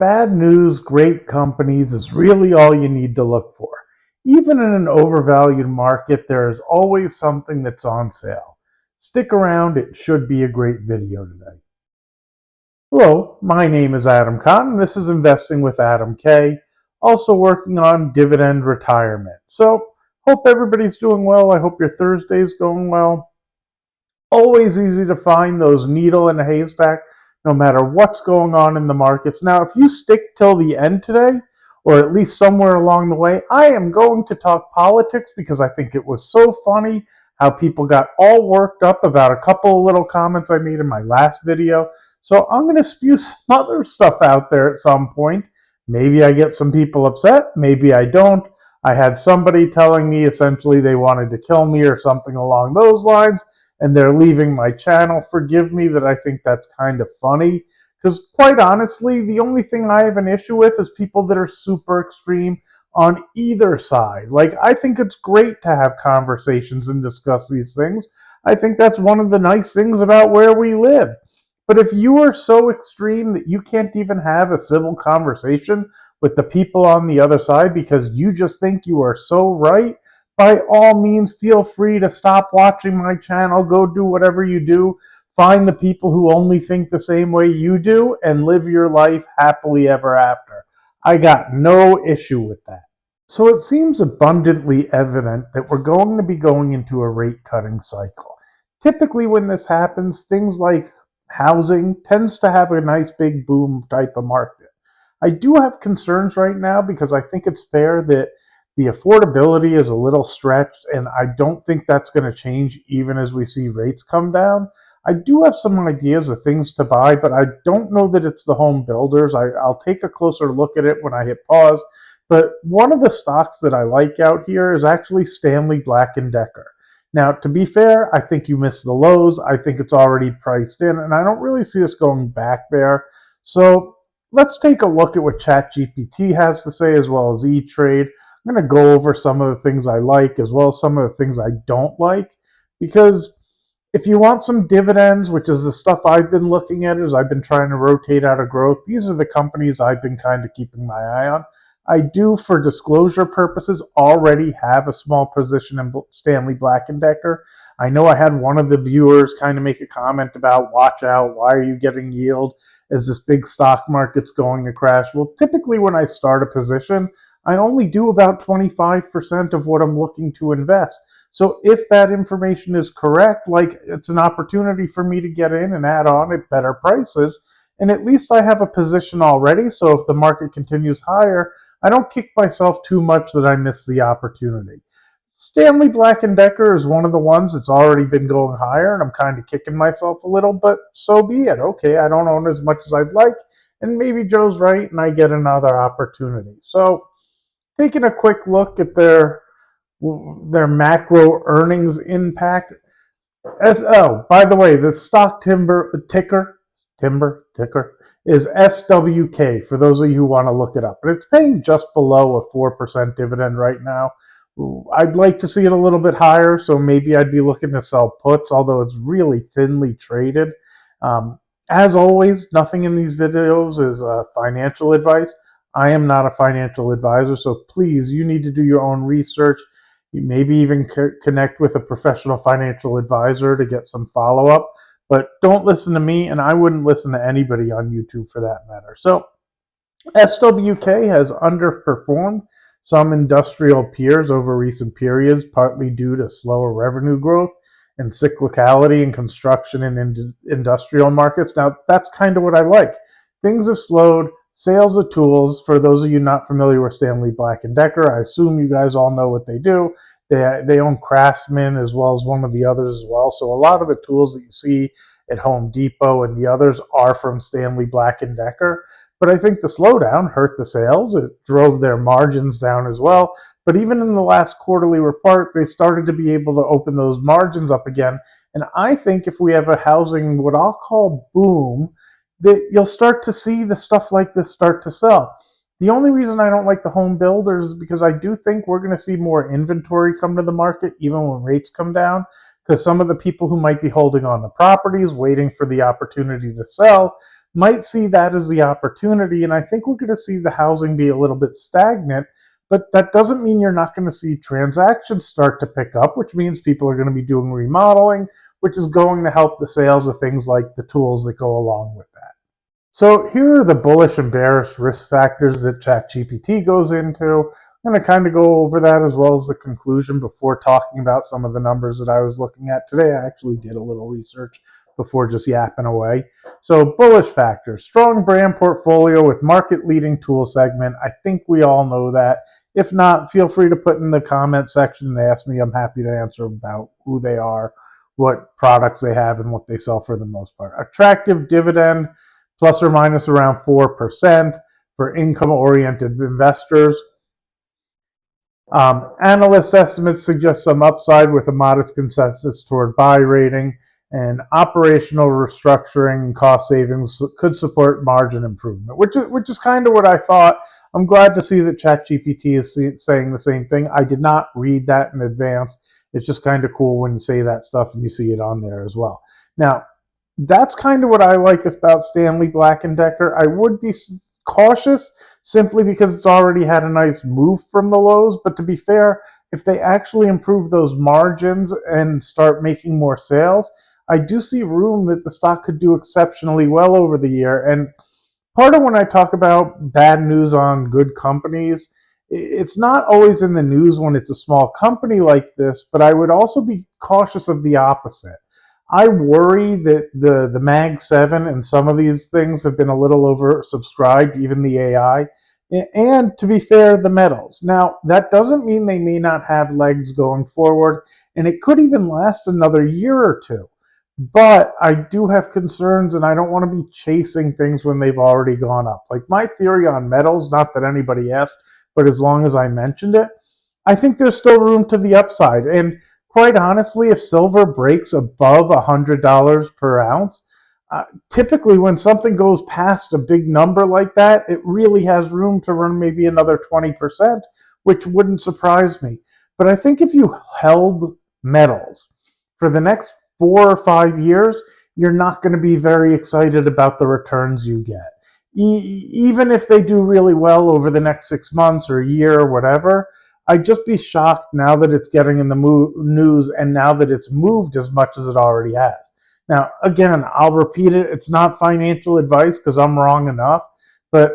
Bad news, great companies is really all you need to look for. Even in an overvalued market, there is always something that's on sale. Stick around, it should be a great video today. Hello, my name is Adam Kahn, and this is Investing with Adam K, also working on Dividend Retirement. So, hope everybody's doing well. I hope your Thursday's going well. Always easy to find those needle in a haystack no matter what's going on in the markets. Now, if you stick till the end today, or at least somewhere along the way, I am going to talk politics because I think it was so funny how people got all worked up about a couple of little comments I made in my last video. So I'm going to spew some other stuff out there at some point. Maybe I get some people upset, maybe I don't. I had somebody telling me essentially they wanted to kill me or something along those lines, and they're leaving my channel. Forgive me that I think that's kind of funny, because quite honestly, the only thing I have an issue with is people that are super extreme on either side. Like, I think it's great to have conversations and discuss these things. I think that's one of the nice things about where we live. But if you are so extreme that you can't even have a civil conversation with the people on the other side because you just think you are so right, by all means, feel free to stop watching my channel, go do whatever you do, find the people who only think the same way you do, and live your life happily ever after. I got no issue with that. So it seems abundantly evident that we're going to be going into a rate cutting cycle. Typically when this happens, things like housing tends to have a nice big boom type of market. I do have concerns right now because I think it's fair that the affordability is a little stretched, and I don't think that's going to change even as we see rates come down. I do have some ideas of things to buy, but I don't know that it's the home builders. I'll take a closer look at it when I hit pause. But one of the stocks that I like out here is actually Stanley Black& Decker. Now, to be fair, I think you missed the lows. I think it's already priced in, and I don't really see us going back there. So let's take a look at what ChatGPT has to say, as well as E-Trade. I'm going to go over some of the things I like as well as some of the things I don't like, because if you want some dividends, which is the stuff I've been looking at as I've been trying to rotate out of growth, these are the companies I've been kind of keeping my eye on. I do, for disclosure purposes, already have a small position in Stanley Black& Decker. I know I had one of the viewers kind of make a comment about, watch out, why are you getting yield as this big stock market's going to crash? Well, typically when I start a position, I only do about 25% of what I'm looking to invest. So if that information is correct, like, it's an opportunity for me to get in and add on at better prices. And at least I have a position already. So if the market continues higher, I don't kick myself too much that I miss the opportunity. Stanley Black & Decker is one of the ones that's already been going higher, and I'm kind of kicking myself a little, but so be it. Okay, I don't own as much as I'd like, and maybe Joe's right and I get another opportunity. So taking a quick look at their macro earnings impact. By the way, the stock ticker is SWK, for those of you who want to look it up. But it's paying just below a 4% dividend right now. I'd like to see it a little bit higher, so maybe I'd be looking to sell puts, although it's really thinly traded. As always, nothing in these videos is financial advice. I am not a financial advisor, so please, you need to do your own research. You maybe even connect with a professional financial advisor to get some follow-up. But don't listen to me, and I wouldn't listen to anybody on YouTube for that matter. So SWK has underperformed some industrial peers over recent periods, partly due to slower revenue growth and cyclicality in construction and industrial markets. Now, that's kind of what I like. Things have slowed. Sales of tools, for those of you not familiar with Stanley Black & Decker, I assume you guys all know what they do. They own Craftsman as well as one of the others as well. So a lot of the tools that you see at Home Depot and the others are from Stanley Black & Decker. But I think the slowdown hurt the sales. It drove their margins down as well. But even in the last quarterly report, they started to be able to open those margins up again. And I think if we have a housing, what I'll call boom, that you'll start to see the stuff like this start to sell. The only reason I don't like the home builders is because I do think we're going to see more inventory come to the market even when rates come down, because some of the people who might be holding on to properties waiting for the opportunity to sell might see that as the opportunity. And I think we're going to see the housing be a little bit stagnant, but that doesn't mean you're not going to see transactions start to pick up, which means people are going to be doing remodeling, which is going to help the sales of things like the tools that go along with that. So here are the bullish and bearish risk factors that ChatGPT goes into. I'm going to kind of go over that as well as the conclusion before talking about some of the numbers that I was looking at today. I actually did a little research before just yapping away. So bullish factors, strong brand portfolio with market leading tool segment. I think we all know that. If not, feel free to put in the comment section and ask me. I'm happy to answer about who they are, what products they have, and what they sell for the most part. Attractive dividend, plus or minus around 4% for income-oriented investors. Analyst estimates suggest some upside with a modest consensus toward buy rating, and operational restructuring and cost savings could support margin improvement, which is kind of what I thought. I'm glad to see that ChatGPT is saying the same thing. I did not read that in advance. It's just kind of cool when you say that stuff and you see it on there as well. Now, that's kind of what I like about Stanley Black & Decker. I would be cautious simply because it's already had a nice move from the lows. But to be fair, if they actually improve those margins and start making more sales, I do see room that the stock could do exceptionally well over the year. And part of when I talk about bad news on good companies, it's not always in the news when it's a small company like this, but I would also be cautious of the opposite. I worry that the Mag 7 and some of these things have been a little oversubscribed, even the AI, and to be fair, the metals. Now, that doesn't mean they may not have legs going forward, and it could even last another year or two. But I do have concerns, and I don't want to be chasing things when they've already gone up. Like my theory on metals, not that anybody asked, but as long as I mentioned it, I think there's still room to the upside. And quite honestly, if silver breaks above $100 per ounce, typically when something goes past a big number like that, it really has room to run maybe another 20%, which wouldn't surprise me. But I think if you held metals for the next 4 or 5 years, you're not going to be very excited about the returns you get. Even if they do really well over the next 6 months or a year or whatever, I'd just be shocked now that it's getting in the news and now that it's moved as much as it already has. Now, again, I'll repeat it. It's not financial advice because I'm wrong enough. But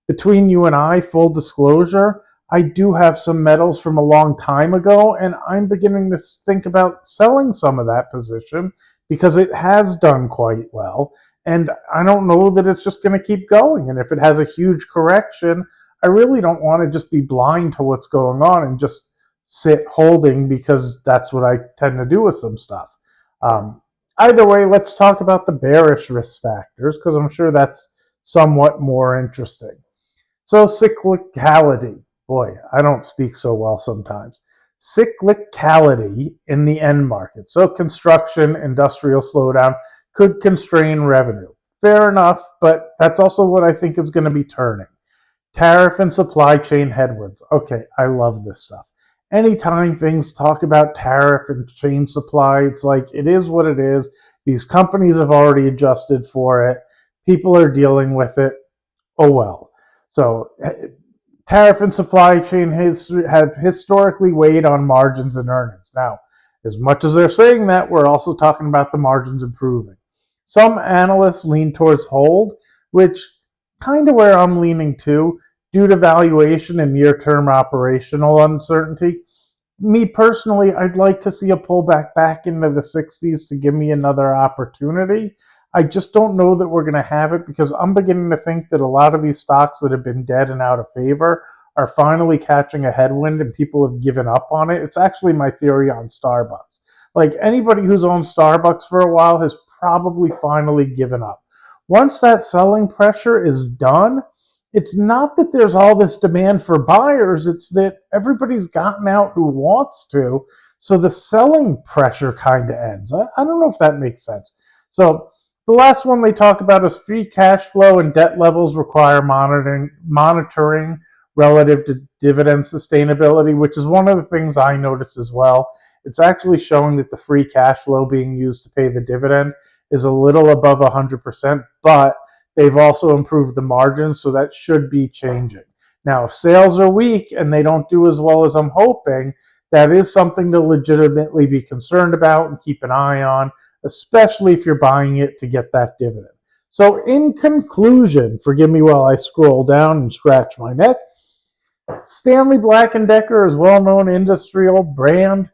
between you and I, full disclosure, I do have some metals from a long time ago, and I'm beginning to think about selling some of that position because it has done quite well. And I don't know that it's just going to keep going. And if it has a huge correction, I really don't want to just be blind to what's going on and just sit holding because that's what I tend to do with some stuff. Either way, let's talk about the bearish risk factors because I'm sure that's somewhat more interesting. So cyclicality. Boy, I don't speak so well sometimes. Cyclicality in the end market. So construction, industrial slowdown could constrain revenue. Fair enough, but that's also what I think is going to be turning. Tariff and supply chain headwinds. Okay, I love this stuff. Anytime things talk about tariff and chain supply, it's like it is what it is. These companies have already adjusted for it. People are dealing with it. Oh well. So tariff and supply chain have historically weighed on margins and earnings. Now, as much as they're saying that, we're also talking about the margins improving. Some analysts lean towards hold, which kind of where I'm leaning to due to valuation and near-term operational uncertainty. Me personally, I'd like to see a pullback back into the 60s to give me another opportunity. I just don't know that we're going to have it because I'm beginning to think that a lot of these stocks that have been dead and out of favor are finally catching a headwind and people have given up on it. It's actually my theory on Starbucks. Like anybody who's owned Starbucks for a while has probably finally given up. Once that selling pressure is done, it's not that there's all this demand for buyers, it's that everybody's gotten out who wants to, so the selling pressure kind of ends. I don't know if that makes sense. So the last one they talk about is free cash flow and debt levels require monitoring relative to dividend sustainability, which is one of the things I noticed as well. It's actually showing that the free cash flow being used to pay the dividend is a little above 100%, but They've also improved the margins, so that should be changing. Now, if sales are weak and they don't do as well as I'm hoping, that is something to legitimately be concerned about and keep an eye on, especially if you're buying it to get that dividend. So in conclusion, forgive me while I scroll down and scratch my neck, Stanley Black & Decker is a well-known industrial brand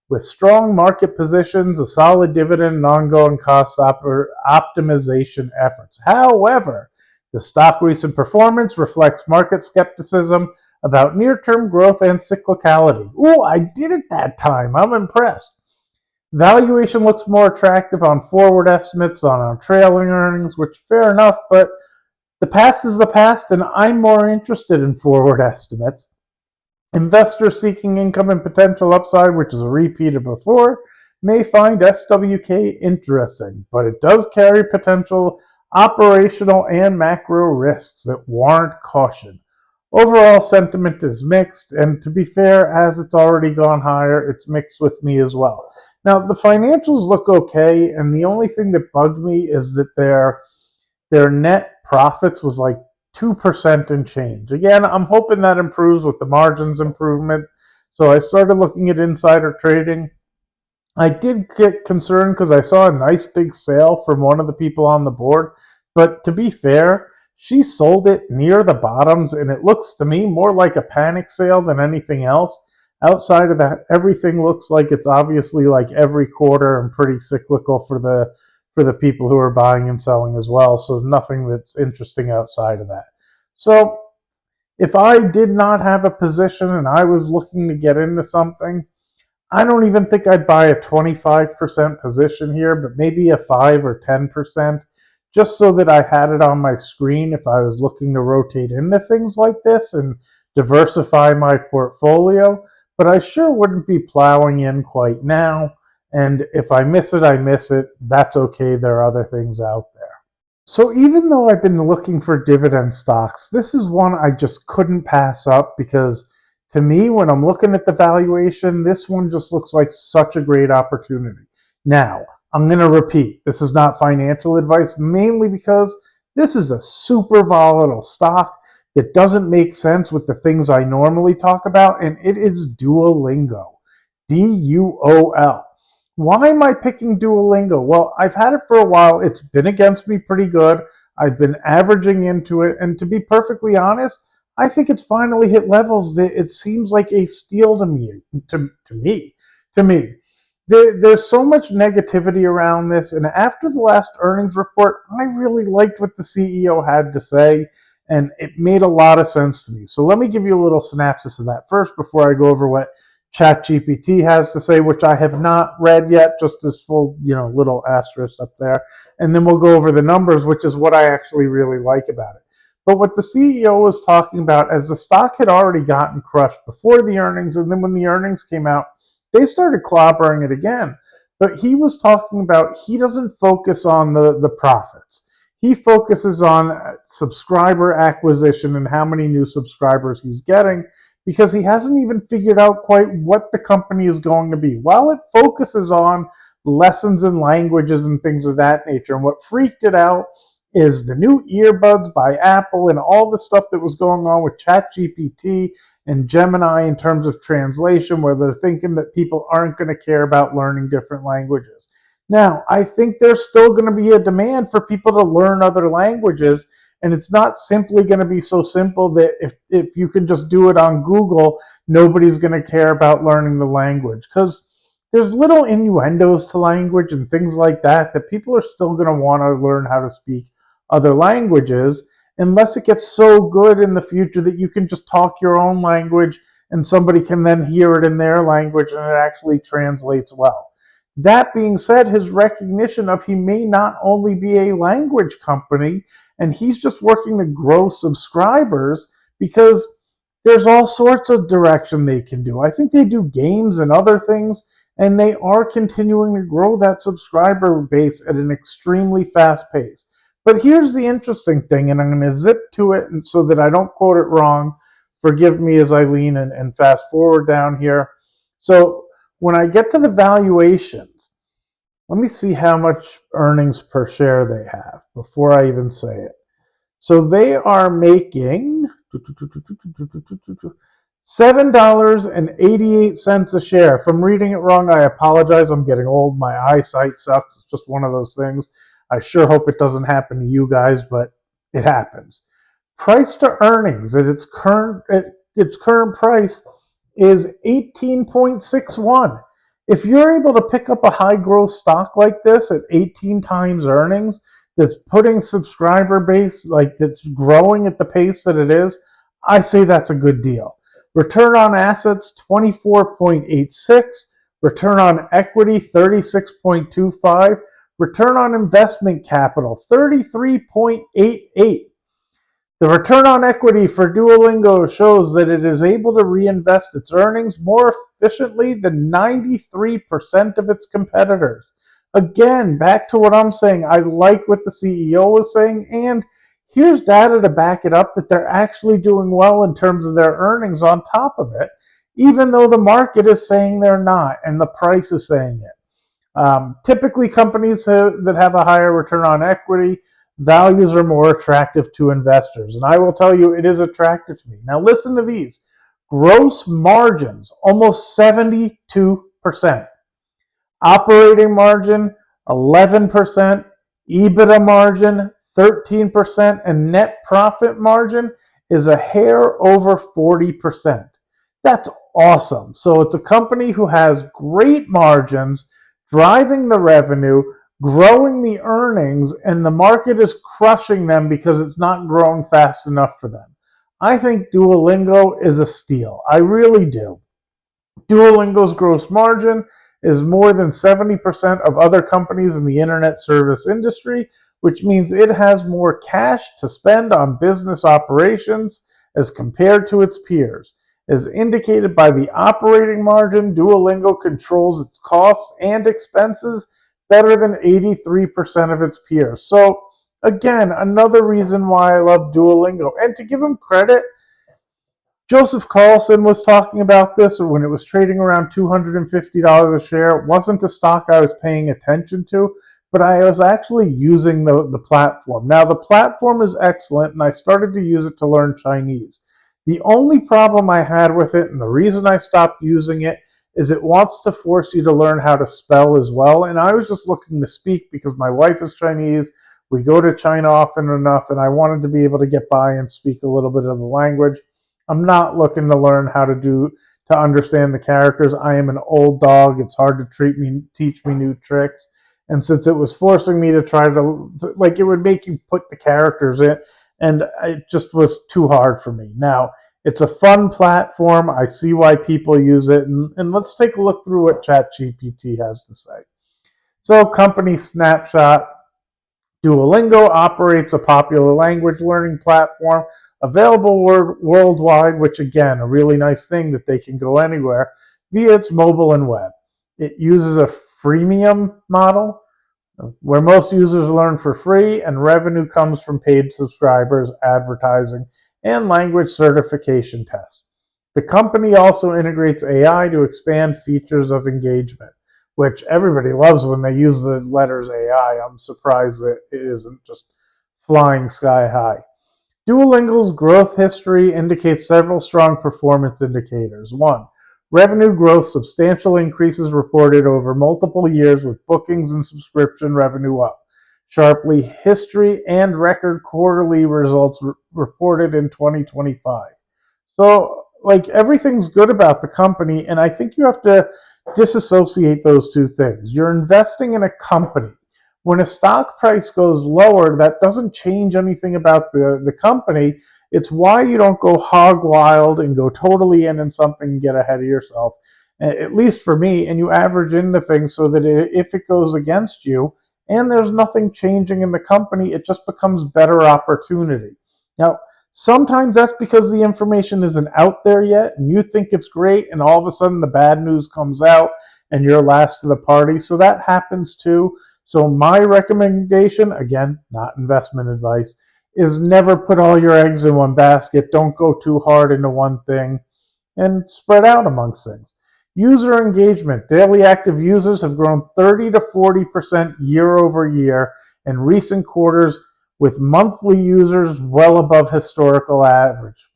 with strong market positions, a solid dividend, and ongoing cost optimization efforts. However, the stock recent performance reflects market skepticism about near-term growth and cyclicality. Ooh, I did it that time. I'm impressed. Valuation looks more attractive on forward estimates on our trailing earnings, which fair enough, but the past is the past, and I'm more interested in forward estimates. Investors seeking income and potential upside, which is a repeat of before, may find SWK interesting, but it does carry potential operational and macro risks that warrant caution. Overall sentiment is mixed, and to be fair, as it's already gone higher, it's mixed with me as well. Now, the financials look okay, and the only thing that bugged me is that their net profits was like 2% and change. Again, I'm hoping that improves with the margins improvement. So I started looking at insider trading. I did get concerned because I saw a nice big sale from one of the people on the board. But to be fair, she sold it near the bottoms, and it looks to me more like a panic sale than anything else. Outside of that, everything looks like it's obviously like every quarter and pretty cyclical for the people who are buying and selling as well. So nothing that's interesting outside of that. So if I did not have a position and I was looking to get into something, I don't even think I'd buy a 25% position here, but maybe a 5 or 10%, just so that I had it on my screen if I was looking to rotate into things like this and diversify my portfolio. But I sure wouldn't be plowing in quite now. And if I miss it, I miss it. That's okay. There are other things out there. So even though I've been looking for dividend stocks, this is one I just couldn't pass up because to me, when I'm looking at the valuation, this one just looks like such a great opportunity. Now, I'm going to repeat, this is not financial advice, mainly because this is a super volatile stock that doesn't make sense with the things I normally talk about, and it is Duolingo. Duol. Why am I picking Duolingo? Well, I've had it for a while. It's been against me pretty good. I've been averaging into it, and to be perfectly honest, I think it's finally hit levels that it seems like a steal to me. To me. There's so much negativity around this, and after the last earnings report, I really liked what the CEO had to say, and it made a lot of sense to me. So let me give you a little synopsis of that first before I go over what ChatGPT has to say, which I have not read yet, just this full, little asterisk up there. And then we'll go over the numbers, which is what I actually really like about it. But what the CEO was talking about, as the stock had already gotten crushed before the earnings, and then when the earnings came out, they started clobbering it again. But he was talking about he doesn't focus on the profits. He focuses on subscriber acquisition and how many new subscribers he's getting, because he hasn't even figured out quite what the company is going to be. While it focuses on lessons in languages and things of that nature, and what freaked it out is the new earbuds by Apple and all the stuff that was going on with ChatGPT and Gemini in terms of translation, where they're thinking that people aren't going to care about learning different languages. Now, I think there's still going to be a demand for people to learn other languages, and it's not simply going to be so simple that if you can just do it on Google, nobody's going to care about learning the language. Because there's little innuendos to language and things like that people are still going to want to learn how to speak other languages, unless it gets so good in the future that you can just talk your own language and somebody can then hear it in their language and it actually translates well. That being said, his recognition of he may not only be a language company, and he's just working to grow subscribers, because there's all sorts of direction they can do. I think they do games and other things, and they are continuing to grow that subscriber base at an extremely fast pace. But here's the interesting thing, and I'm going to zip to it so that I don't quote it wrong. Forgive me as I lean and fast forward down here. So when I get to the valuations, let me see how much earnings per share they have before I even say it. So they are making $7.88 a share. If I'm reading it wrong, I apologize. I'm getting old. My eyesight sucks. It's just one of those things. I sure hope it doesn't happen to you guys, but it happens. Price to earnings at its current price is 18.61. If you're able to pick up a high growth stock like this at 18 times earnings, that's putting subscriber base, like that's growing at the pace that it is, I say that's a good deal. Return on assets 24.86, return on equity 36.25, return on investment capital 33.88. The return on equity for Duolingo shows that it is able to reinvest its earnings more efficiently than 93% of its competitors. Again, back to what I'm saying, I like what the CEO was saying, and here's data to back it up that they're actually doing well in terms of their earnings on top of it, even though the market is saying they're not and the price is saying it. Typically, companies that have a higher return on equity, values are more attractive to investors. And I will tell you, it is attractive to me. Now, listen to these gross margins, almost 72%. Operating margin, 11%. EBITDA margin, 13%. And net profit margin is a hair over 40%. That's awesome. So it's a company who has great margins, driving the revenue, growing the earnings, and the market is crushing them because it's not growing fast enough for them. I think Duolingo is a steal. I really do. Duolingo's gross margin is more than 70% of other companies in the internet service industry, which means it has more cash to spend on business operations as compared to its peers. As indicated by the operating margin, Duolingo controls its costs and expenses better than 83% of its peers. So, again, another reason why I love Duolingo. And to give them credit, Joseph Carlson was talking about this when it was trading around $250 a share. It wasn't a stock I was paying attention to, but I was actually using the platform. Now, the platform is excellent, and I started to use it to learn Chinese. The only problem I had with it, and the reason I stopped using it, is it wants to force you to learn how to spell as well. And I was just looking to speak because my wife is Chinese. We go to China often enough, and I wanted to be able to get by and speak a little bit of the language. I'm not looking to learn how to understand the characters. I am an old dog. It's hard to teach me new tricks. And since it was forcing me to try to, like, it would make you put the characters in, and it just was too hard for me. Now, it's a fun platform. I see why people use it. And let's take a look through what ChatGPT has to say. So, company snapshot. Duolingo operates a popular language learning platform available worldwide, which again, a really nice thing that they can go anywhere via its mobile and web. It uses a freemium model where most users learn for free and revenue comes from paid subscribers, advertising, and language certification tests. The company also integrates AI to expand features of engagement, which everybody loves when they use the letters AI. I'm surprised that it isn't just flying sky high. Duolingo's growth history indicates several strong performance indicators. 1. Revenue growth, substantial increases reported over multiple years with bookings and subscription revenue up sharply. History and record quarterly results reported in 2025. So, like, everything's good about the company, and I think you have to disassociate those two things. You're investing in a company. When a stock price goes lower, that doesn't change anything about the company. It's why you don't go hog wild and go totally in something and get ahead of yourself, at least for me, and you average into things so that if it goes against you and there's nothing changing in the company, it just becomes better opportunity. Now, sometimes that's because the information isn't out there yet and you think it's great, and all of a sudden the bad news comes out and you're last to the party. So that happens too. So my recommendation, again, not investment advice, is never put all your eggs in one basket. Don't go too hard into one thing and spread out amongst things. User engagement. Daily active users have grown 30 to 40% year over year in recent quarters, with monthly users well above historical average.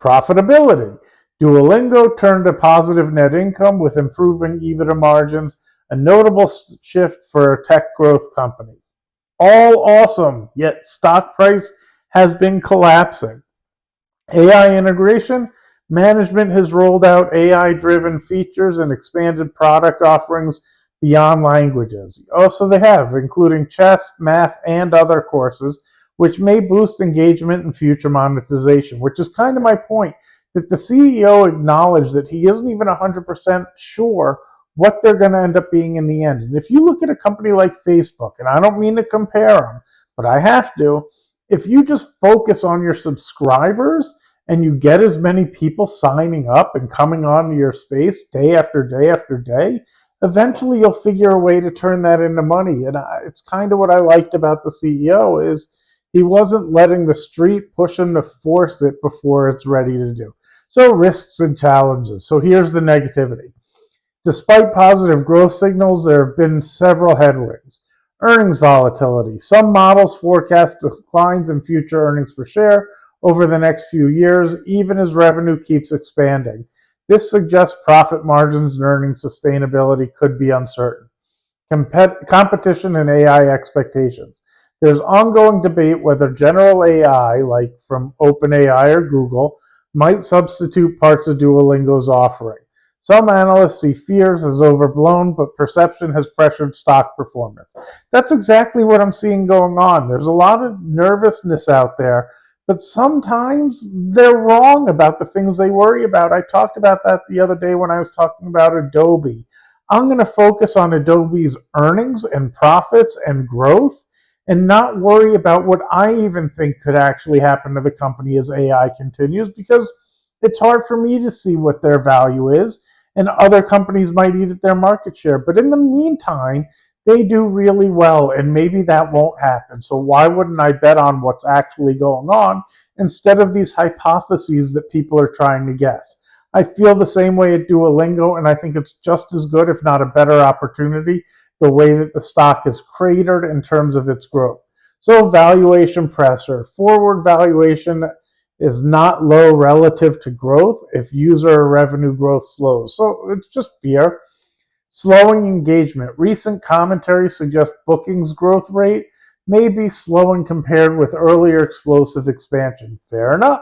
Profitability. Duolingo turned a positive net income with improving EBITDA margins, a notable shift for a tech growth company. All awesome, yet stock price has been collapsing. AI integration. Management has rolled out AI-driven features and expanded product offerings beyond languages. Also, they have, including chess, math, and other courses, which may boost engagement and future monetization, which is kind of my point, that the CEO acknowledged that he isn't even 100% sure what they're going to end up being in the end. And if you look at a company like Facebook, and I don't mean to compare them, but I have to, if you just focus on your subscribers and you get as many people signing up and coming onto your space day after day after day, eventually you'll figure a way to turn that into money. And it's kind of what I liked about the CEO is he wasn't letting the street push him to force it before it's ready to do. So risks and challenges. So here's the negativity. Despite positive growth signals, there have been several headwinds. Earnings volatility. Some models forecast declines in future earnings per share over the next few years, even as revenue keeps expanding. This suggests profit margins and earnings sustainability could be uncertain. Competition and AI expectations. There's ongoing debate whether general AI, like from OpenAI or Google, might substitute parts of Duolingo's offering. Some analysts see fears as overblown, but perception has pressured stock performance. That's exactly what I'm seeing going on. There's a lot of nervousness out there, but sometimes they're wrong about the things they worry about. I talked about that the other day when I was talking about Adobe. I'm going to focus on Adobe's earnings and profits and growth and not worry about what I even think could actually happen to the company as AI continues, because it's hard for me to see what their value is, and other companies might eat at their market share. But in the meantime, they do really well, and maybe that won't happen. So why wouldn't I bet on what's actually going on instead of these hypotheses that people are trying to guess? I feel the same way at Duolingo, and I think it's just as good, if not a better opportunity, the way that the stock is cratered in terms of its growth. So valuation pressure. Forward valuation is not low relative to growth if user revenue growth slows. So it's just fear. Slowing engagement. Recent commentary suggests bookings growth rate may be slowing compared with earlier explosive expansion. Fair enough.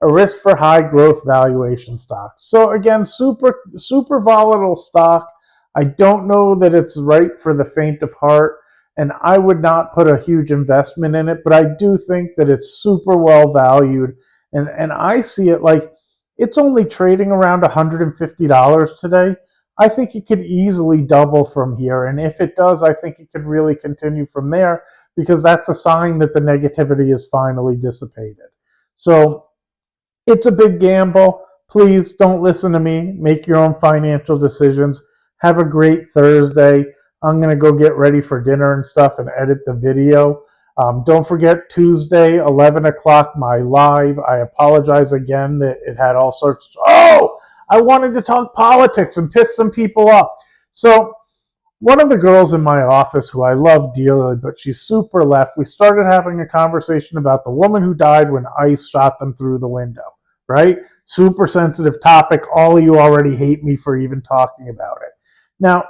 A risk for high growth valuation stocks. So again, super volatile stock. I don't know that it's right for the faint of heart, and I would not put a huge investment in it, but I do think that it's super well valued. And I see it like it's only trading around $150 today. I think it could easily double from here. And if it does, I think it could really continue from there, because that's a sign that the negativity is finally dissipated. So it's a big gamble. Please don't listen to me. Make your own financial decisions. Have a great Thursday. I'm going to go get ready for dinner and stuff and edit the video. Don't forget Tuesday, 11 o'clock, my live. I apologize again that it had all sorts of... Oh! I wanted to talk politics and piss some people off. So one of the girls in my office, who I love dearly, but she's super left, we started having a conversation about the woman who died when ICE shot them through the window, right? Super sensitive topic. All of you already hate me for even talking about it. Now,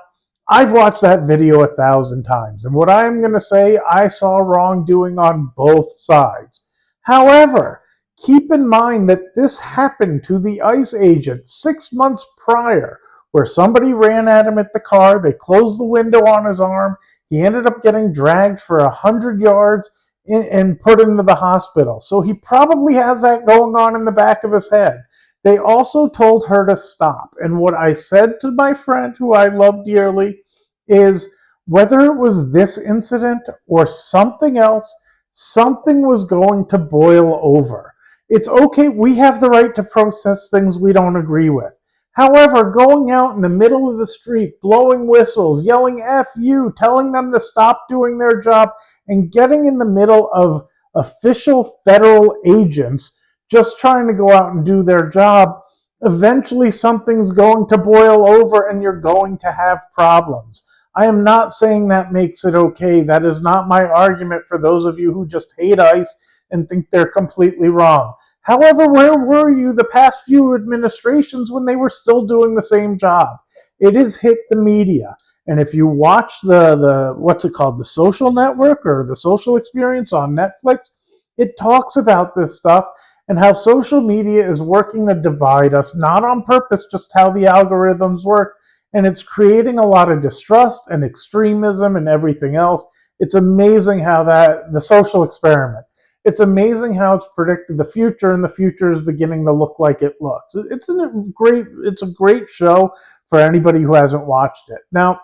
I've watched that video 1,000 times, and what I'm going to say, I saw wrongdoing on both sides. However, keep in mind that this happened to the ICE agent 6 months prior, where somebody ran at him at the car, they closed the window on his arm, he ended up getting dragged for 100 yards and put into the hospital. So he probably has that going on in the back of his head. They also told her to stop. And what I said to my friend, who I love dearly, is whether it was this incident or something else, something was going to boil over. It's okay. We have the right to protest things we don't agree with. However, going out in the middle of the street, blowing whistles, yelling F you, telling them to stop doing their job, and getting in the middle of official federal agents just trying to go out and do their job, eventually something's going to boil over and you're going to have problems. I am not saying that makes it okay. That is not my argument for those of you who just hate ICE and think they're completely wrong. However, where were you the past few administrations when they were still doing the same job? It has hit the media. And if you watch the what's it called, the Social Network or the Social Experience on Netflix, it talks about this stuff and how social media is working to divide us, not on purpose, just how the algorithms work. And it's creating a lot of distrust and extremism and everything else. It's amazing how the social experiment, it's amazing how it's predicted the future, and the future is beginning to look like it looks. It's a great show for anybody who hasn't watched it. Now,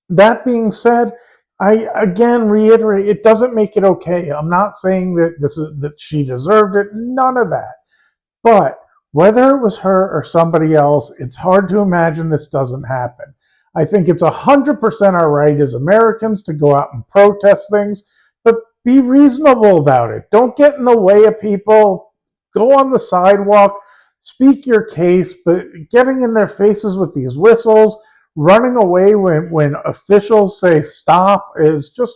that being said, I again reiterate, it doesn't make it okay. I'm not saying that she deserved it, none of that. But whether it was her or somebody else, it's hard to imagine this doesn't happen. I think it's 100% our right as Americans to go out and protest things, but be reasonable about it. Don't get in the way of people. Go on the sidewalk, speak your case, but getting in their faces with these whistles, running away when officials say stop is just,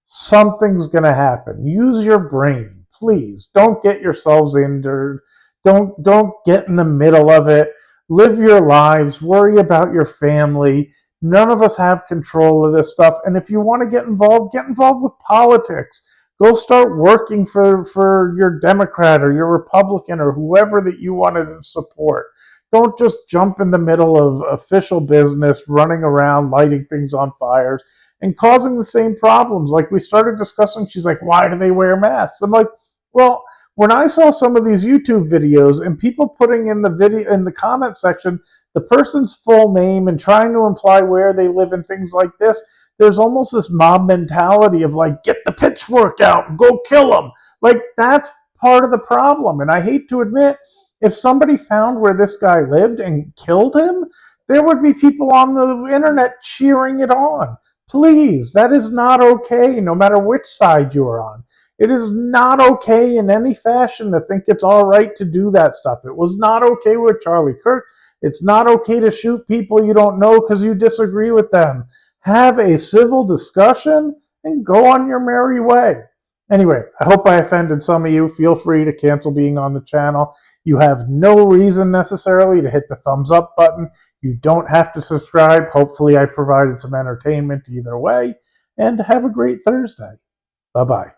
something's going to happen. Use your brain, please. Don't get yourselves injured. Don't get in the middle of it. Live your lives. Worry about your family. None of us have control of this stuff. And if you want to get involved with politics. Go start working for your Democrat or your Republican or whoever that you wanted to support. Don't just jump in the middle of official business, running around, lighting things on fires, and causing the same problems. Like we started discussing, she's like, why do they wear masks? I'm like, well, when I saw some of these YouTube videos and people putting in the video in the comment section the person's full name and trying to imply where they live and things like this, there's almost this mob mentality of like, get the pitchfork out and go kill them. Like, that's part of the problem. And I hate to admit, if somebody found where this guy lived and killed him, there would be people on the internet cheering it on. Please, that is not okay, no matter which side you are on. It is not okay in any fashion to think it's all right to do that stuff. It was not okay with Charlie Kirk. It's not okay to shoot people you don't know because you disagree with them. Have a civil discussion and go on your merry way. Anyway, I hope I offended some of you. Feel free to cancel being on the channel. You have no reason necessarily to hit the thumbs up button. You don't have to subscribe. Hopefully I provided some entertainment either way. And have a great Thursday. Bye-bye.